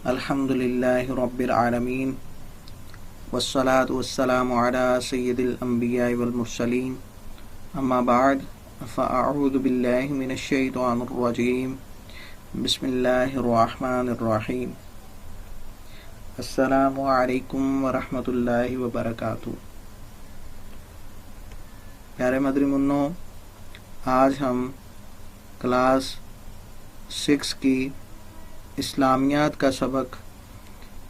الحمدللہ رب العالمین والصلاة والسلام علی سید الانبیاء والمرسلین اما بعد فاعوذ باللہ من الشیطان الرجیم بسم اللہ الرحمن الرحیم السلام علیکم ورحمۃ اللہ وبرکاتہ۔ پیارے مدری منوں، آج ہم کلاس 6 کی اسلامیات کا سبق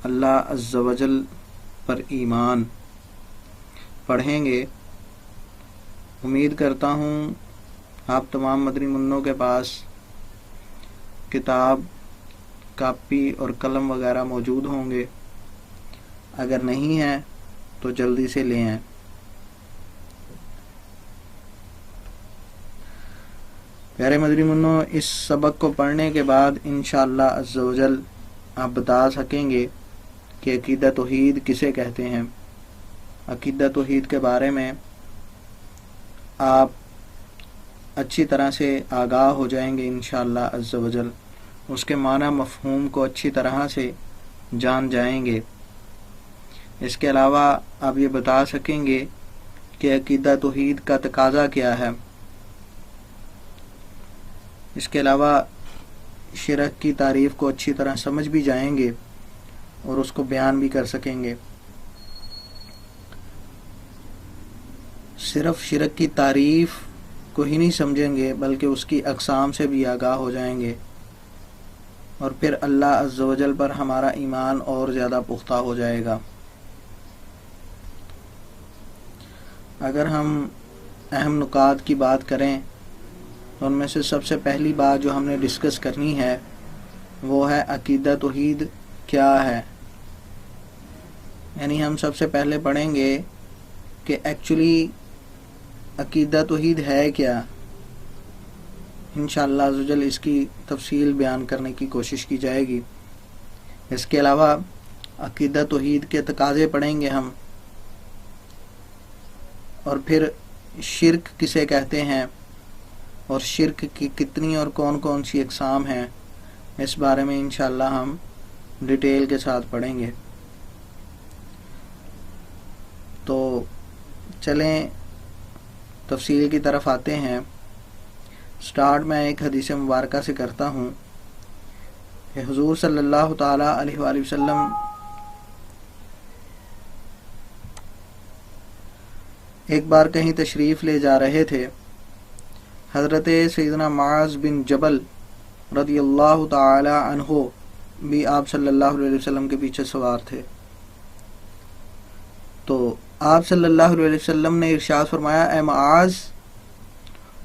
اللہ عز و جل پر ایمان پڑھیں گے۔ امید کرتا ہوں آپ تمام مدنی منوں کے پاس کتاب، کاپی اور قلم وغیرہ موجود ہوں گے۔ اگر نہیں ہیں تو جلدی سے لے آئیں۔ پیارے مدری منوں، اس سبق کو پڑھنے کے بعد انشاءاللہ عز و جل آپ بتا سکیں گے کہ عقیدہ توحید کسے کہتے ہیں۔ عقیدہ توحید کے بارے میں آپ اچھی طرح سے آگاہ ہو جائیں گے انشاءاللہ عز و جل، اس کے معنی مفہوم کو اچھی طرح سے جان جائیں گے۔ اس کے علاوہ آپ یہ بتا سکیں گے کہ عقیدہ توحید کا تقاضا کیا ہے۔ اس کے علاوہ شرک کی تعریف کو اچھی طرح سمجھ بھی جائیں گے اور اس کو بیان بھی کر سکیں گے۔ صرف شرک کی تعریف کو ہی نہیں سمجھیں گے بلکہ اس کی اقسام سے بھی آگاہ ہو جائیں گے، اور پھر اللہ عز و جل پر ہمارا ایمان اور زیادہ پختہ ہو جائے گا۔ اگر ہم اہم نکات کی بات کریں تو ان میں سے سب سے پہلی بات جو ہم نے ڈسکس کرنی ہے وہ ہے عقیدہ توحید کیا ہے۔ یعنی ہم سب سے پہلے پڑھیں گے کہ ایکچولی عقیدہ توحید ہے کیا۔ انشاءاللہ عز و جل اس کی تفصیل بیان کرنے کی کوشش کی جائے گی۔ اس کے علاوہ عقیدہ توحید کے تقاضے پڑھیں گے ہم، اور پھر شرک کسے کہتے ہیں اور شرک کی کتنی اور کون کون سی اقسام ہیں، اس بارے میں انشاءاللہ ہم ڈیٹیل کے ساتھ پڑھیں گے۔ تو چلیں تفصیل کی طرف آتے ہیں۔ سٹارٹ میں ایک حدیث مبارکہ سے کرتا ہوں کہ حضور صلی اللہ تعالی علیہ وآلہ وسلم ایک بار کہیں تشریف لے جا رہے تھے۔ حضرت سیدنا معاذ بن جبل رضی اللہ تعالی عنہ بھی آپ صلی اللہ علیہ وسلم کے پیچھے سوار تھے۔ تو آپ صلی اللہ علیہ وسلم نے ارشاد فرمایا، اے معاذ۔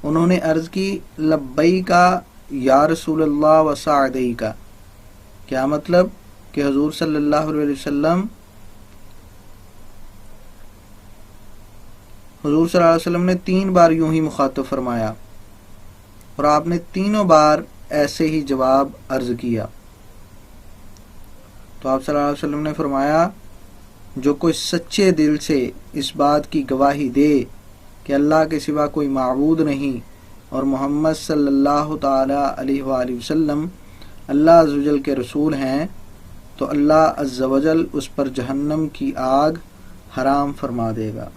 انہوں نے عرض کی، لبیکا یا رسول اللہ و سعدیکا۔ کیا مطلب؟ کہ حضور صلی اللہ علیہ وسلم نے 3 بار یوں ہی مخاطب فرمایا، اور آپ نے تینوں بار ایسے ہی جواب عرض کیا۔ تو آپ صلی اللہ علیہ وسلم نے فرمایا، جو کوئی سچے دل سے اس بات کی گواہی دے کہ اللہ کے سوا کوئی معبود نہیں اور محمد صلی اللہ تعالی علیہ وآلہ وسلم اللہ عز و جل کے رسول ہیں، تو اللہ عز و جل اس پر جہنم کی آگ حرام فرما دے گا۔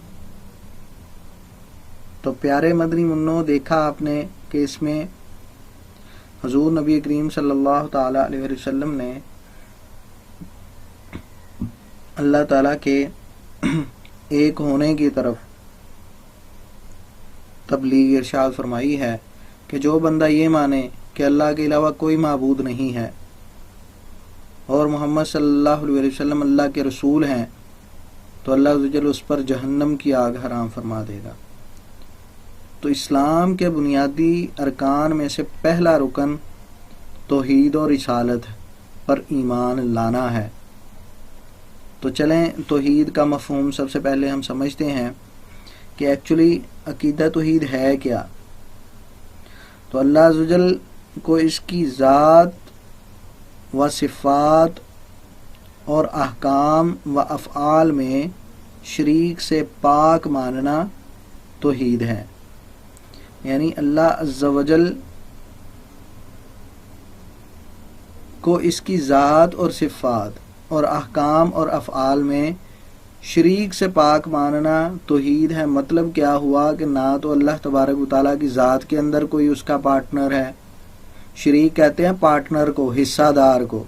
تو پیارے مدنی منوں، دیکھا آپ نے کہ اس میں حضور نبی کریم صلی اللہ تعالی علیہ وسلم نے اللہ تعالیٰ کے ایک ہونے کی طرف تبلیغ ارشاد فرمائی ہے کہ جو بندہ یہ مانے کہ اللہ کے علاوہ کوئی معبود نہیں ہے اور محمد صلی اللہ علیہ وسلم اللہ کے رسول ہیں، تو اللہ عز و جل اس پر جہنم کی آگ حرام فرما دے گا۔ تو اسلام کے بنیادی ارکان میں سے پہلا رکن توحید اور رسالت پر ایمان لانا ہے۔ تو چلیں توحید کا مفہوم سب سے پہلے ہم سمجھتے ہیں کہ ایکچولی عقیدہ توحید ہے کیا۔ تو اللہ عز و جل کو اس کی ذات و صفات اور احکام و افعال میں شریک سے پاک ماننا توحید ہے۔ یعنی اللہ عز و جل کو اس کی ذات اور صفات اور احکام اور افعال میں شریک سے پاک ماننا توحید ہے۔ مطلب کیا ہوا کہ نہ تو اللہ تبارک و تعالیٰ کی ذات کے اندر کوئی اس کا پارٹنر ہے، شریک کہتے ہیں پارٹنر کو، حصہ دار کو،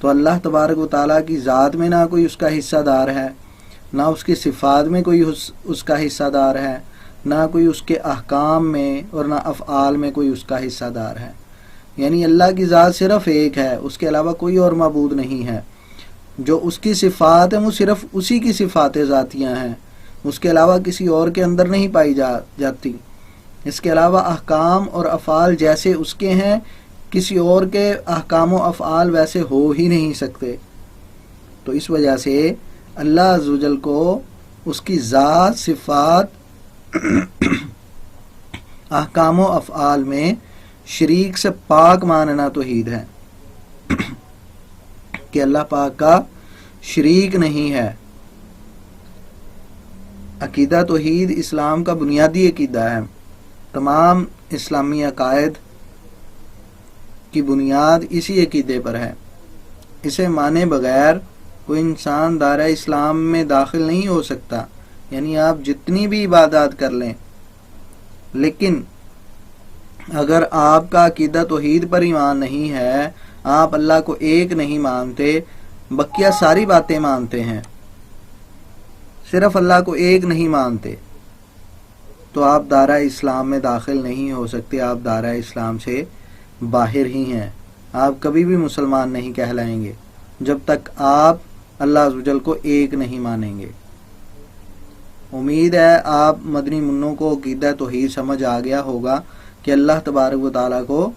تو اللہ تبارک و تعالیٰ کی ذات میں نہ کوئی اس کا حصہ دار ہے، نہ اس کی صفات میں کوئی اس کا حصہ دار ہے، نہ کوئی اس کے احکام میں اور نہ افعال میں کوئی اس کا حصہ دار ہے۔ یعنی اللہ کی ذات صرف ایک ہے، اس کے علاوہ کوئی اور معبود نہیں ہے۔ جو اس کی صفات ہیں وہ صرف اسی کی صفات ذاتیاں ہیں، اس کے علاوہ کسی اور کے اندر نہیں پائی جاتی۔ اس کے علاوہ احکام اور افعال جیسے اس کے ہیں، کسی اور کے احکام و افعال ویسے ہو ہی نہیں سکتے۔ تو اس وجہ سے اللہ عز و جل کو اس کی ذات، صفات، احکام و افعال میں شریک سے پاک ماننا توحید ہے کہ اللہ پاک کا شریک نہیں ہے۔ عقیدہ توحید اسلام کا بنیادی عقیدہ ہے۔ تمام اسلامی عقائد کی بنیاد اسی عقیدے پر ہے۔ اسے مانے بغیر کوئی انسان دائرہ اسلام میں داخل نہیں ہو سکتا۔ یعنی آپ جتنی بھی عبادات کر لیں، لیکن اگر آپ کا عقیدہ توحید پر ایمان نہیں ہے، آپ اللہ کو ایک نہیں مانتے، بقیہ ساری باتیں مانتے ہیں، صرف اللہ کو ایک نہیں مانتے، تو آپ دائرہ اسلام میں داخل نہیں ہو سکتے، آپ دائرہ اسلام سے باہر ہی ہیں۔ آپ کبھی بھی مسلمان نہیں کہلائیں گے جب تک آپ اللہ عز و جل کو ایک نہیں مانیں گے۔ امید ہے آپ مدنی منوں کو عقیدہ توحید سمجھ آ گیا ہوگا کہ اللہ تبارک و تعالیٰ کو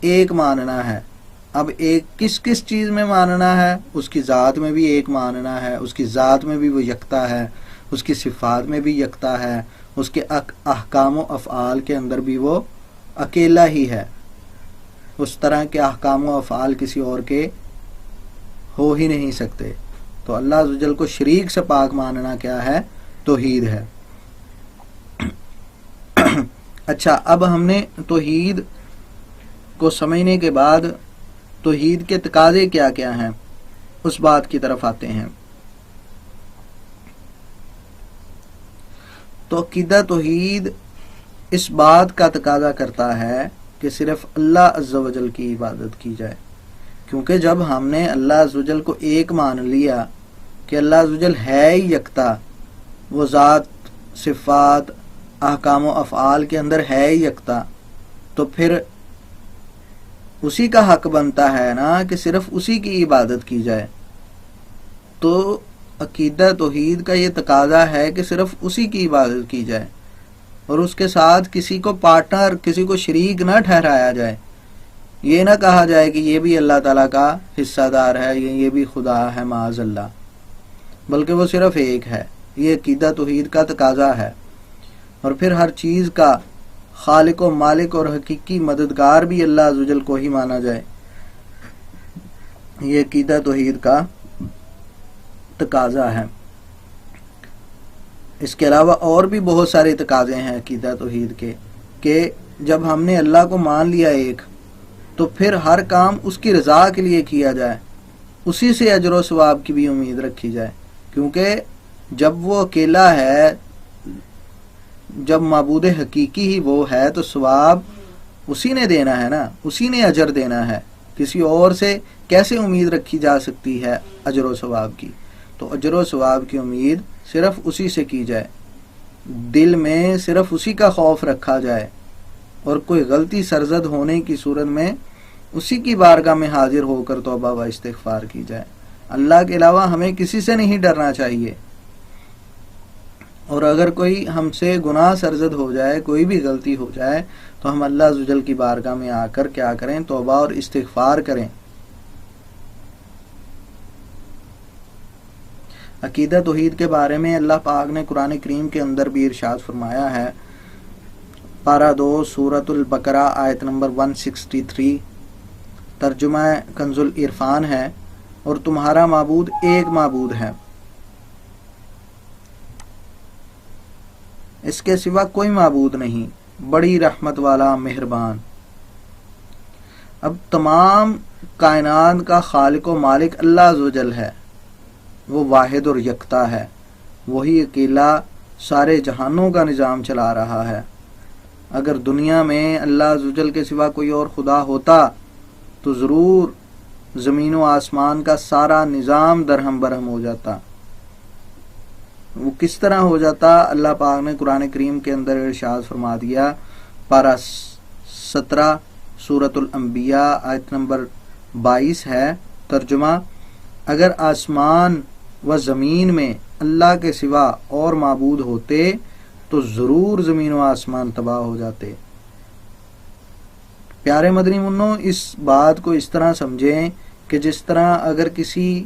ایک ماننا ہے۔ اب ایک کس کس چیز میں ماننا ہے؟ اس کی ذات میں بھی ایک ماننا ہے، اس کی ذات میں بھی وہ یکتا ہے، اس کی صفات میں بھی یکتا ہے، اس کے احکام و افعال کے اندر بھی وہ اکیلا ہی ہے۔ اس طرح کے احکام و افعال کسی اور کے ہو ہی نہیں سکتے۔ تو اللہ عز و جل کو شریک سے پاک ماننا کیا ہے؟ توحید ہے۔ اچھا، اب ہم نے توحید کو سمجھنے کے بعد توحید کے تقاضے کیا کیا ہیں اس بات کی طرف آتے ہیں۔ تو عقیدہ توحید اس بات کا تقاضا کرتا ہے کہ صرف اللہ عز و جل کی عبادت کی جائے، کیونکہ جب ہم نے اللہ عز و جل کو ایک مان لیا کہ اللہ عز و جل ہے ہی یکتا، وہ ذات، صفات، احکام و افعال کے اندر ہے ہی یکتا، تو پھر اسی کا حق بنتا ہے نا کہ صرف اسی کی عبادت کی جائے۔ تو عقیدہ توحید کا یہ تقاضا ہے کہ صرف اسی کی عبادت کی جائے اور اس کے ساتھ کسی کو پارٹنر، کسی کو شریک نہ ٹھہرایا جائے۔ یہ نہ کہا جائے کہ یہ بھی اللہ تعالیٰ کا حصہ دار ہے، یہ بھی خدا ہے، معاذ اللہ، بلکہ وہ صرف ایک ہے۔ یہ عقیدہ توحید کا تقاضا ہے۔ اور پھر ہر چیز کا خالق و مالک اور حقیقی مددگار بھی اللہ عز و جل کو ہی مانا جائے۔ یہ عقیدہ توحید کا تقاضا ہے۔ اس کے علاوہ اور بھی بہت سارے تقاضے ہیں عقیدہ توحید کے، کہ جب ہم نے اللہ کو مان لیا ایک، تو پھر ہر کام اس کی رضا کے لیے کیا جائے، اسی سے اجر و ثواب کی بھی امید رکھی جائے، کیونکہ جب وہ اکیلا ہے، جب معبود حقیقی ہی وہ ہے، تو ثواب اسی نے دینا ہے نا، اسی نے اجر دینا ہے۔ کسی اور سے کیسے امید رکھی جا سکتی ہے اجر و ثواب کی؟ تو اجر و ثواب کی امید صرف اسی سے کی جائے، دل میں صرف اسی کا خوف رکھا جائے، اور کوئی غلطی سرزد ہونے کی صورت میں اسی کی بارگاہ میں حاضر ہو کر توبہ و استغفار کی جائے۔ اللہ کے علاوہ ہمیں کسی سے نہیں ڈرنا چاہیے۔ اور اگر کوئی ہم سے گناہ سرزد ہو جائے، کوئی بھی غلطی ہو جائے، تو ہم اللہ عز و جل کی بارگاہ میں آ کر کیا کریں؟ توبہ اور استغفار کریں۔ عقیدہ توحید کے بارے میں اللہ پاک نے قرآن کریم کے اندر بھی ارشاد فرمایا ہے۔ پارہ 2 سورۃ البقرہ آیت نمبر 163، ترجمہ کنز العرفان ہے، اور تمہارا معبود ایک معبود ہے، اس کے سوا کوئی معبود نہیں، بڑی رحمت والا، مہربان۔ اب تمام کائنات کا خالق و مالک اللہ عز و جل ہے، وہ واحد اور یکتا ہے، وہی اکیلا سارے جہانوں کا نظام چلا رہا ہے۔ اگر دنیا میں اللہ عز و جل کے سوا کوئی اور خدا ہوتا تو ضرور زمین و آسمان کا سارا نظام درہم برہم ہو جاتا۔ وہ کس طرح ہو جاتا؟ اللہ پاک نے قرآن کریم کے اندر ارشاد فرما دیا، پارہ 17 سورۃ الانبیاء آیت نمبر 22 ہے ترجمہ، اگر آسمان و زمین میں اللہ کے سوا اور معبود ہوتے تو ضرور زمین و آسمان تباہ ہو جاتے۔ پیارے مدنی منو، اس بات کو اس طرح سمجھیں کہ جس طرح اگر کسی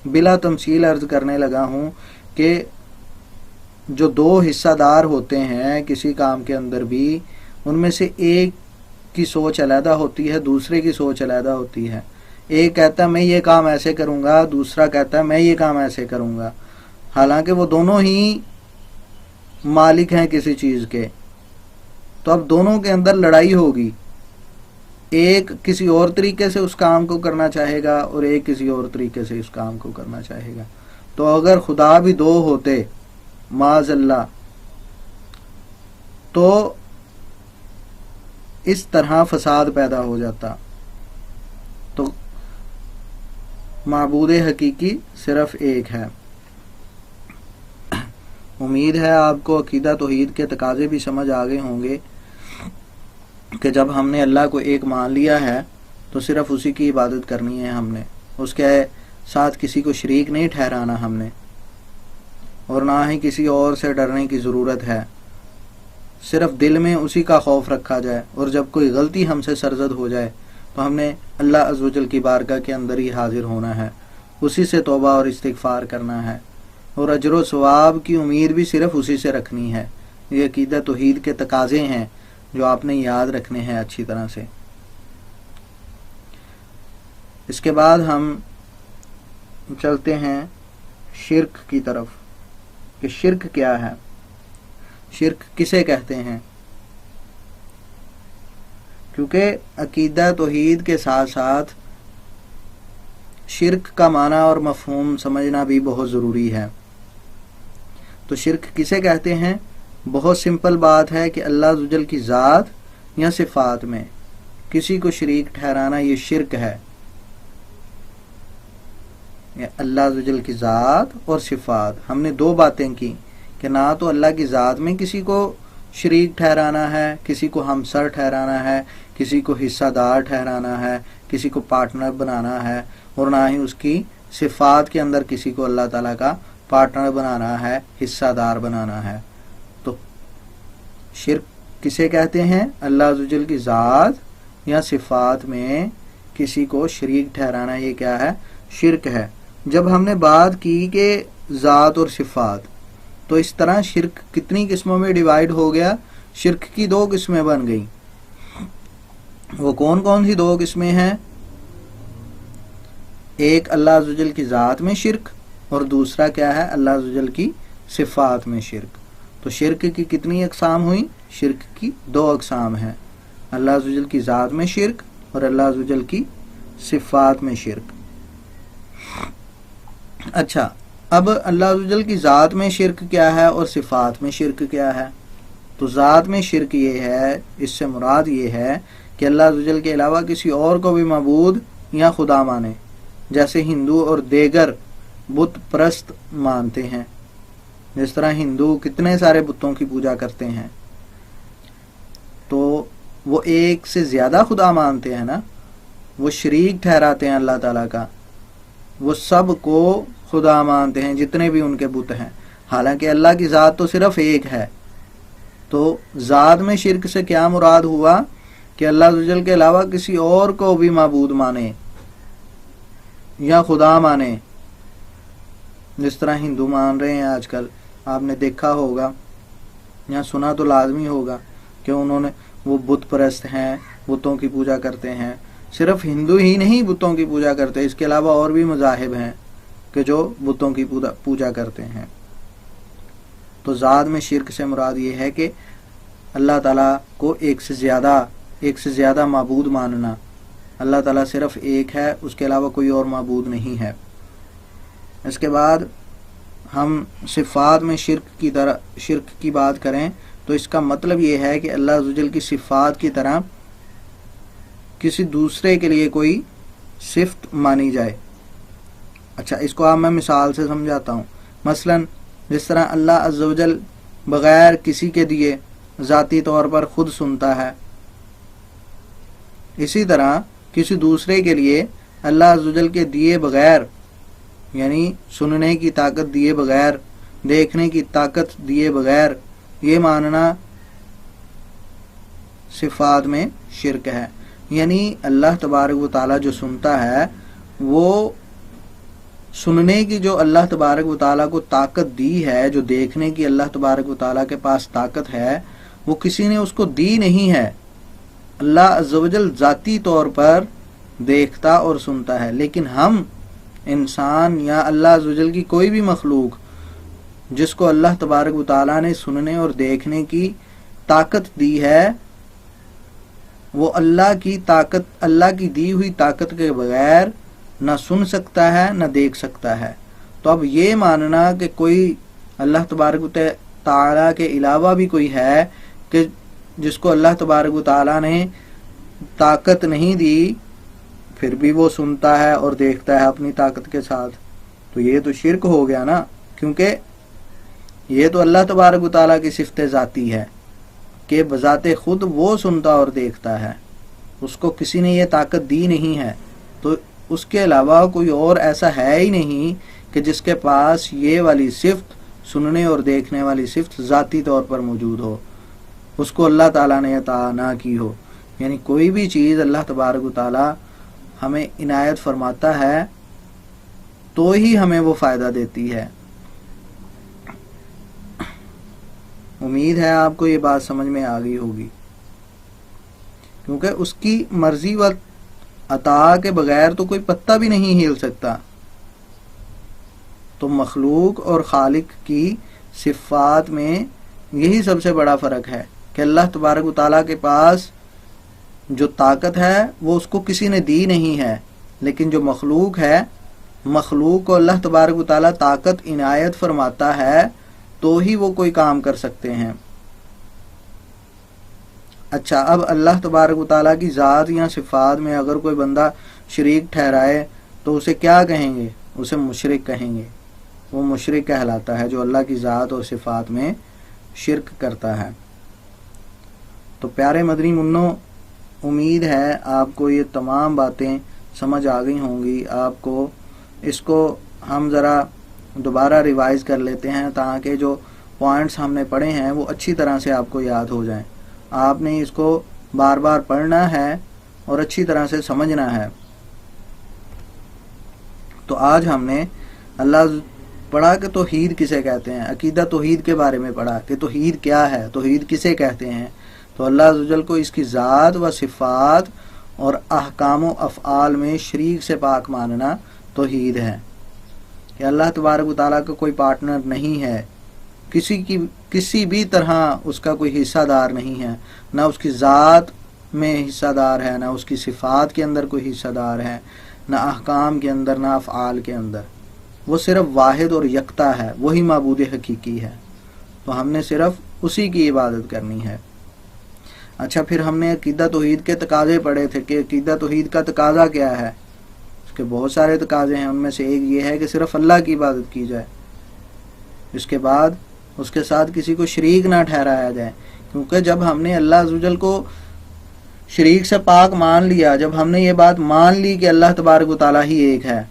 بلا تمثیل عرض کرنے لگا ہوں کہ جو دو حصہ دار ہوتے ہیں کسی کام کے اندر بھی، ان میں سے ایک کی سوچ علیحدہ ہوتی ہے، دوسرے کی سوچ علیحدہ ہوتی ہے۔ ایک کہتا ہے میں یہ کام ایسے کروں گا، دوسرا کہتا ہے میں یہ کام ایسے کروں گا، حالانکہ وہ دونوں ہی مالک ہیں کسی چیز کے۔ تو اب دونوں کے اندر لڑائی ہوگی، ایک کسی اور طریقے سے اس کام کو کرنا چاہے گا اور ایک کسی اور طریقے سے اس کام کو کرنا چاہے گا۔ تو اگر خدا بھی دو ہوتے معاذ اللہ تو اس طرح فساد پیدا ہو جاتا۔ تو معبود حقیقی صرف ایک ہے۔ امید ہے آپ کو عقیدہ توحید کے تقاضے بھی سمجھ آ گئے ہوں گے کہ جب ہم نے اللہ کو ایک مان لیا ہے تو صرف اسی کی عبادت کرنی ہے، ہم نے اس کے ساتھ کسی کو شریک نہیں ٹھہرانا ہم نے، اور نہ ہی کسی اور سے ڈرنے کی ضرورت ہے۔ صرف دل میں اسی کا خوف رکھا جائے، اور جب کوئی غلطی ہم سے سرزد ہو جائے تو ہم نے اللہ عز و جل کی بارگاہ کے اندر ہی حاضر ہونا ہے، اسی سے توبہ اور استغفار کرنا ہے، اور اجر و ثواب کی امید بھی صرف اسی سے رکھنی ہے۔ یہ عقیدہ توحید کے تقاضے ہیں جو آپ نے یاد رکھنے ہیں اچھی طرح سے۔ اس کے بعد ہم چلتے ہیں شرک کی طرف کہ شرک کیا ہے، شرک کسے کہتے ہیں، کیونکہ عقیدہ توحید کے ساتھ ساتھ شرک کا معنی اور مفہوم سمجھنا بھی بہت ضروری ہے۔ تو شرک کسے کہتے ہیں؟ بہت سمپل بات ہے کہ اللہ عز و جل کی ذات یا صفات میں کسی کو شریک ٹھہرانا یہ شرک ہے۔ اللہ عز و جل کی ذات اور صفات، ہم نے دو باتیں کی کہ نہ تو اللہ کی ذات میں کسی کو شریک ٹھہرانا ہے، کسی کو ہمسر ٹھہرانا ہے، کسی کو حصہ دار ٹھہرانا ہے، کسی کو پارٹنر بنانا ہے، اور نہ ہی اس کی صفات کے اندر کسی کو اللہ تعالیٰ کا پارٹنر بنانا ہے، حصہ دار بنانا ہے۔ تو شرک کسے کہتے ہیں؟ اللہ عز و جل کی ذات یا صفات میں کسی کو شریک ٹھہرانا، یہ کیا ہے؟ شرک ہے۔ جب ہم نے بات کی کہ ذات اور صفات، تو اس طرح شرک کتنی قسموں میں ڈیوائیڈ ہو گیا؟ شرک کی دو قسمیں بن گئیں۔ وہ کون کون سی دو قسمیں ہیں؟ ایک اللہ عز و جل کی ذات میں شرک، اور دوسرا کیا ہے؟ اللہ عز و جل کی صفات میں شرک۔ تو شرک کی کتنی اقسام ہوئی؟ شرک کی دو اقسام ہیں، اللہ عز و جل کی ذات میں شرک اور اللہ عز و جل کی صفات میں شرک۔ اچھا، اب اللہ عز و جل کی ذات میں شرک کیا ہے اور صفات میں شرک کیا ہے؟ تو ذات میں شرک یہ ہے، اس سے مراد یہ ہے کہ اللہ عز و جل کے علاوہ کسی اور کو بھی معبود یا خدا مانے، جیسے ہندو اور دیگر بت پرست مانتے ہیں۔ جس طرح ہندو کتنے سارے بتوں کی پوجا کرتے ہیں، تو وہ ایک سے زیادہ خدا مانتے ہیں نا، وہ شریک ٹھہراتے ہیں اللہ تعالیٰ کا، وہ سب کو خدا مانتے ہیں جتنے بھی ان کے بت ہیں، حالانکہ اللہ کی ذات تو صرف ایک ہے۔ تو ذات میں شرک سے کیا مراد ہوا؟ کہ اللہ عز و جل کے علاوہ کسی اور کو بھی معبود مانے یا خدا مانے، جس طرح ہندو مان رہے ہیں آج کل۔ آپ نے دیکھا ہوگا یا سنا تو لازمی ہوگا کہ انہوں نے وہ بت پرست ہیں، بتوں کی پوجا کرتے ہیں۔ صرف ہندو ہی نہیں بتوں کی پوجا کرتے، اس کے علاوہ اور بھی مذاہب ہیں کہ جو بتوں کی پوجا کرتے ہیں۔ تو ذات میں شرک سے مراد یہ ہے کہ اللہ تعالیٰ کو ایک سے زیادہ معبود ماننا، اللہ تعالیٰ صرف ایک ہے، اس کے علاوہ کوئی اور معبود نہیں ہے۔ اس کے بعد ہم صفات میں شرک کی بات کریں تو اس کا مطلب یہ ہے کہ اللہ عز و جل کی صفات کی طرح کسی دوسرے کے لیے کوئی صفت مانی جائے۔ اچھا، اس کو اب میں مثال سے سمجھاتا ہوں۔ مثلا جس طرح اللہ عز و جل بغیر کسی کے دیے ذاتی طور پر خود سنتا ہے، اسی طرح کسی دوسرے کے لیے اللہ عز و جل کے دیے بغیر، یعنی سننے کی طاقت دیے بغیر، دیکھنے کی طاقت دیے بغیر، یہ ماننا صفات میں شرک ہے۔ یعنی اللہ تبارک و تعالیٰ جو سنتا ہے، وہ سننے کی جو اللہ تبارک و تعالیٰ کو طاقت دی ہے، جو دیکھنے کی اللہ تبارک و تعالیٰ کے پاس طاقت ہے، وہ کسی نے اس کو دی نہیں ہے۔ اللہ عز و جل ذاتی طور پر دیکھتا اور سنتا ہے، لیکن ہم انسان یا اللہ عز و جل کی کوئی بھی مخلوق جس کو اللہ تبارک و تعالیٰ نے سننے اور دیکھنے کی طاقت دی ہے، وہ اللہ کی دی ہوئی طاقت کے بغیر نہ سن سکتا ہے نہ دیکھ سکتا ہے۔ تو اب یہ ماننا کہ کوئی اللہ تبارک و تعالیٰ کے علاوہ بھی کوئی ہے کہ جس کو اللہ تبارک و تعالیٰ نے طاقت نہیں دی پھر بھی وہ سنتا ہے اور دیکھتا ہے اپنی طاقت کے ساتھ، تو یہ تو شرک ہو گیا نا، کیونکہ یہ تو اللہ تبارک و تعالیٰ کی صفت ذاتی ہے کہ بذات خود وہ سنتا اور دیکھتا ہے، اس کو کسی نے یہ طاقت دی نہیں ہے۔ تو اس کے علاوہ کوئی اور ایسا ہے ہی نہیں کہ جس کے پاس یہ والی صفت، سننے اور دیکھنے والی صفت ذاتی طور پر موجود ہو، اس کو اللہ تعالیٰ نے عطا نہ کی ہو۔ یعنی کوئی بھی چیز اللہ تبارک و تعالیٰ ہمیں عنایت فرماتا ہے تو ہی ہمیں وہ فائدہ دیتی ہے۔ امید ہے آپ کو یہ بات سمجھ میں آ گئی ہوگی، کیونکہ اس کی مرضی و عطا کے بغیر تو کوئی پتا بھی نہیں ہل سکتا۔ تو مخلوق اور خالق کی صفات میں یہی سب سے بڑا فرق ہے کہ اللہ تبارک و تعالیٰ کے پاس جو طاقت ہے وہ اس کو کسی نے دی نہیں ہے، لیکن جو مخلوق ہے، مخلوق کو اللہ تبارک و تعالیٰ طاقت عنایت فرماتا ہے تو ہی وہ کوئی کام کر سکتے ہیں۔ اچھا، اب اللہ تبارک و تعالیٰ کی ذات یا صفات میں اگر کوئی بندہ شریک ٹھہرائے تو اسے کیا کہیں گے؟ اسے مشرک کہیں گے۔ وہ مشرک کہلاتا ہے جو اللہ کی ذات اور صفات میں شرک کرتا ہے۔ تو پیارے مدنی منو، امید ہے آپ کو یہ تمام باتیں سمجھ آ گئی ہوں گی۔ آپ کو اس کو ہم ذرا دوبارہ ریوائز کر لیتے ہیں تاکہ جو پوائنٹس ہم نے پڑھے ہیں وہ اچھی طرح سے آپ کو یاد ہو جائیں۔ آپ نے اس کو بار بار پڑھنا ہے اور اچھی طرح سے سمجھنا ہے۔ تو آج ہم نے اللہ پڑھا کہ توحید کسے کہتے ہیں، عقیدہ توحید کے بارے میں پڑھا کہ توحید کیا ہے، توحید کسے کہتے ہیں۔ تو اللہ عز و جل کو اس کی ذات و صفات اور احکام و افعال میں شریک سے پاک ماننا توحید ہے، کہ اللہ تبارک و تعالیٰ کا کوئی پارٹنر نہیں ہے، کسی بھی طرح اس کا کوئی حصہ دار نہیں ہے، نہ اس کی ذات میں حصہ دار ہے، نہ اس کی صفات کے اندر کوئی حصہ دار ہے، نہ احکام کے اندر، نہ افعال کے اندر۔ وہ صرف واحد اور یکتا ہے، وہی معبود حقیقی ہے۔ تو ہم نے صرف اسی کی عبادت کرنی ہے۔ اچھا، پھر ہم نے عقیدہ توحید کے تقاضے پڑھے تھے کہ عقیدہ توحید کا تقاضا کیا ہے۔ اس کے بہت سارے تقاضے ہیں، ان میں سے ایک یہ ہے کہ صرف اللہ کی عبادت کی جائے، اس کے بعد اس کے ساتھ کسی کو شریک نہ ٹھہرایا جائے، کیونکہ جب ہم نے اللہ عز و جل کو شریک سے پاک مان لیا، جب ہم نے یہ بات مان لی کہ اللہ تبارک و تعالیٰ ہی ایک ہے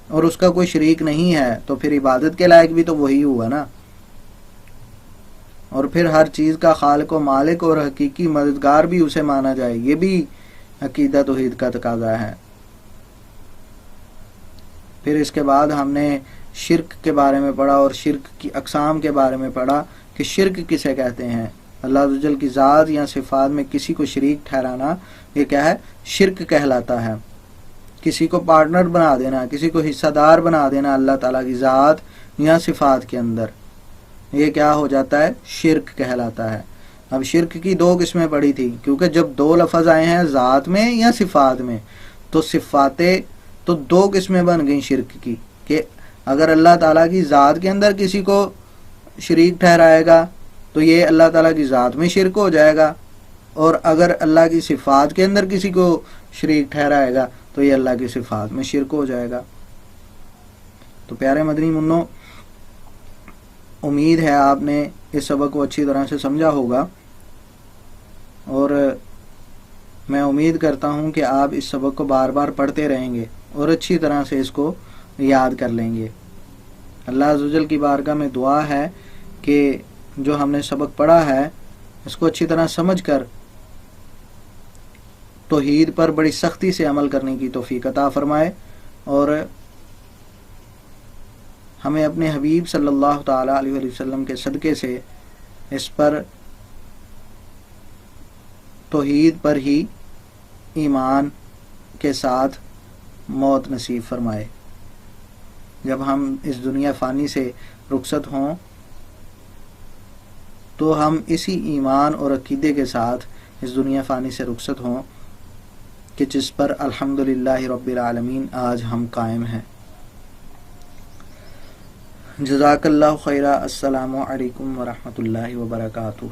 اور اس کا کوئی شریک نہیں ہے، تو پھر عبادت کے لائق بھی تو وہی ہوا نا، اور پھر ہر چیز کا خالق و مالک اور حقیقی مددگار بھی اسے مانا جائے، یہ بھی عقیدہ توحید کا تقاضا ہے۔ پھر اس کے بعد ہم نے شرک کے بارے میں پڑھا اور شرک کی اقسام کے بارے میں پڑھا کہ شرک کسے کہتے ہیں۔ اللہ عز و جل کی ذات یا صفات میں کسی کو شریک ٹھہرانا، یہ کیا ہے؟ شرک کہلاتا ہے۔ کسی کو پارٹنر بنا دینا، کسی کو حصہ دار بنا دینا اللہ تعالیٰ کی ذات یا صفات کے اندر، یہ کیا ہو جاتا ہے؟ شرک کہلاتا ہے۔ اب شرک کی دو قسمیں پڑی تھی، کیونکہ جب دو لفظ آئے ہیں ذات میں یا صفات میں، تو صفاتیں تو دو قسمیں بن گئیں شرک کی، کہ اگر اللہ تعالیٰ کی ذات کے اندر کسی کو شریک ٹھہرائے گا تو یہ اللہ تعالیٰ کی ذات میں شرک ہو جائے گا، اور اگر اللہ کی صفات کے اندر کسی کو شریک ٹھہرائے گا تو یہ اللہ کی صفات میں شرک ہو جائے گا۔ تو پیارے مدنی منو، امید ہے آپ نے اس سبق کو اچھی طرح سے سمجھا ہوگا، اور میں امید کرتا ہوں کہ آپ اس سبق کو بار بار پڑھتے رہیں گے اور اچھی طرح سے اس کو یاد کر لیں گے۔ اللہ عز و جل کی بارگاہ میں دعا ہے کہ جو ہم نے سبق پڑھا ہے اس کو اچھی طرح سمجھ کر توحید پر بڑی سختی سے عمل کرنے کی توفیق عطا فرمائے، اور ہمیں اپنے حبیب صلی اللہ تعالی علیہ وسلم کے صدقے سے اس پر توحید پر ہی ایمان کے ساتھ موت نصیب فرمائے۔ جب ہم اس دنیا فانی سے رخصت ہوں تو ہم اسی ایمان اور عقیدے کے ساتھ اس دنیا فانی سے رخصت ہوں کہ جس پر الحمدللہ رب العالمین آج ہم قائم ہیں۔ جزاک اللہ خیرہ۔ السلام علیکم ورحمۃ اللہ وبرکاتہ۔